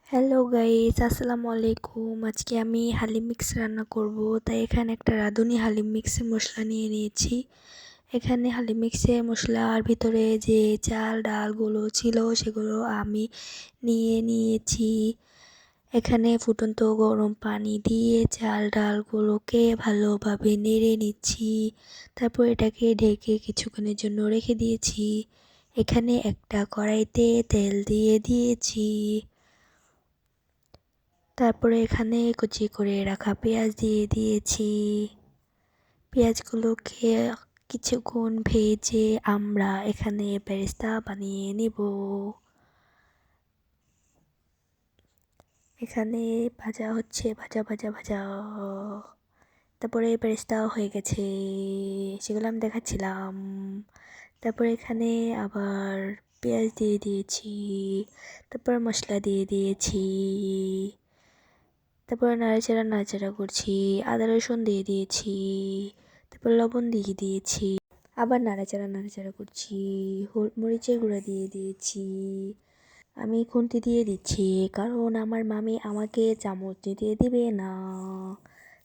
Hello guys, আসসালামু আলাইকুম। আজকে আমি হালিম মিক্স রান্না করব। তাই এখানে একটা রাঁধুনি হালিম মিক্সের মশলা নিয়ে নিয়েছি। এখানে হালিম মিক্সের মশলার ভিতরে যে চাল ডালগুলো ছিল সেগুলো আমি নিয়ে নিয়েছি। এখানে ফুটন্ত গরম পানি দিয়ে চাল ডালগুলোকে ভালোভাবে নেড়ে নিচ্ছি। তারপর এটাকে ঢেকে কিছুক্ষণের জন্য রেখে দিয়েছি। এখানে একটা কড়াইতে তেল দিয়ে দিয়েছি। তারপরে এখানে কুচি করে রাখা পেঁয়াজ দিয়ে দিয়েছি। পেঁয়াজগুলোকে কিছুক্ষণ ভেজে আমরা এখানে বেরেস্তা বানিয়ে নিব। এখানে ভাজা হচ্ছে, ভাজা ভাজা ভাজা। তারপরে বেরেস্তা হয়ে গেছে, সেগুলো আমি দেখাচ্ছিলাম। তারপরে এখানে আবার পেঁয়াজ দিয়ে দিয়েছি, তারপর মশলা দিয়ে দিয়েছি। তারপর নাড়াচাড়া নাড়াচাড়া করছি, আদা রসুন দিয়ে দিয়েছি, তারপর লবণ দিয়ে দিয়েছি, আবার নাড়াচাড়া নাড়াচাড়া করছি, মরিচের গুঁড়া দিয়ে দিয়েছি। আমি খুন্তি দিয়ে দিচ্ছি কারণ আমার মামি আমাকে চামচ দিয়ে দিবে না।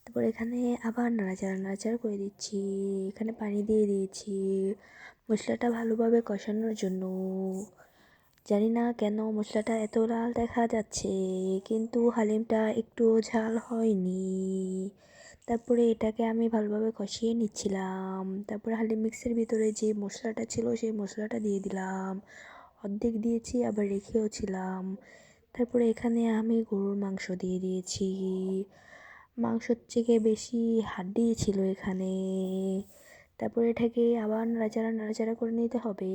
তারপর এখানে আবার নাড়াচাড়া নাড়াচাড়া করে দিচ্ছি, এখানে পানি দিয়ে দিয়েছি মশলাটা ভালোভাবে কষানোর জন্য। জানি না কেন মশলাটা এত লাল দেখা যাচ্ছে, কিন্তু হালিমটা একটু ঝাল হয়নি। তারপরে এটাকে আমি ভালোভাবে কষিয়ে নিচ্ছিলাম। তারপরে হালিম মিক্সের ভিতরে যে মশলাটা ছিল সেই মশলাটা দিয়ে দিলাম, অর্ধেক দিয়েছি আবার রেখেও ছিলাম। তারপরে এখানে আমি গরুর মাংস দিয়ে দিয়েছি। মাংসর থেকে বেশি হাড্ডি ছিল এখানে। তারপরে এটাকে আবার নাড়াচাড়া নাড়াচাড়া করে নিতে হবে।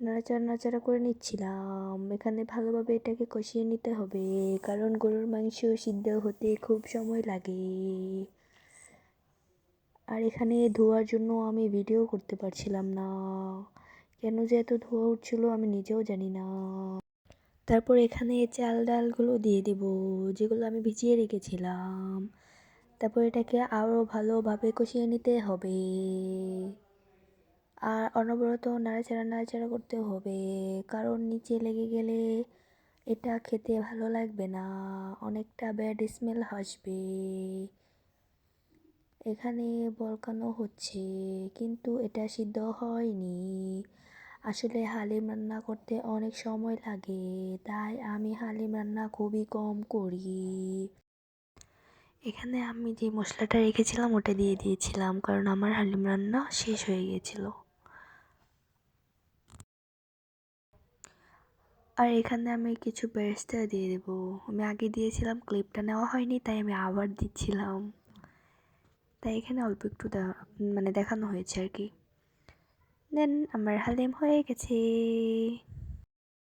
নাড়াচাড়া নাড়াচাড়া করে নিচ্ছিলাম। এখানে ভালোভাবে এটাকে কষিয়ে নিতে হবে, কারণ গরুর মাংস সিদ্ধ হতে খুব সময় লাগে। আর এখানে ধোয়ার জন্য আমি ভিডিও করতে পারছিলাম না, কেন যে এত ধোয়া উঠছিল আমি নিজেও জানি না। তারপর এখানে চাল ডালগুলো দিয়ে দেব, যেগুলো আমি ভিজিয়ে রেখেছিলাম। তারপর এটাকে আরও ভালোভাবে কষিয়ে নিতে হবে, আর অনবরত নাড়াচাড়া নাড়াচাড়া করতে হবে, কারণ নিচে লেগে গেলে এটা খেতে ভালো লাগবে না, অনেকটা ব্যাড স্মেল আসবে। এখানে বলকানো হচ্ছে, কিন্তু এটা সিদ্ধ হয়নি। আসলে হালিম রান্না করতে অনেক সময় লাগে, তাই আমি হালিম রান্না খুবই কম করি। এখানে আমি যে মশলাটা রেখেছিলাম ওটা দিয়ে দিয়েছিলাম, কারণ আমার হালিম রান্না শেষ হয়ে গিয়েছিল। আর এখানে আমি কিছু বেরেস্তা দিয়ে দেবো। আমি আগে দিয়েছিলাম, ক্লিপটা নেওয়া হয়নি, তাই আমি আবার দিচ্ছিলাম। তাই এখানে অল্প একটু দেখানো হয়েছে আর কি। দেন আমার হালিম হয়ে গেছে।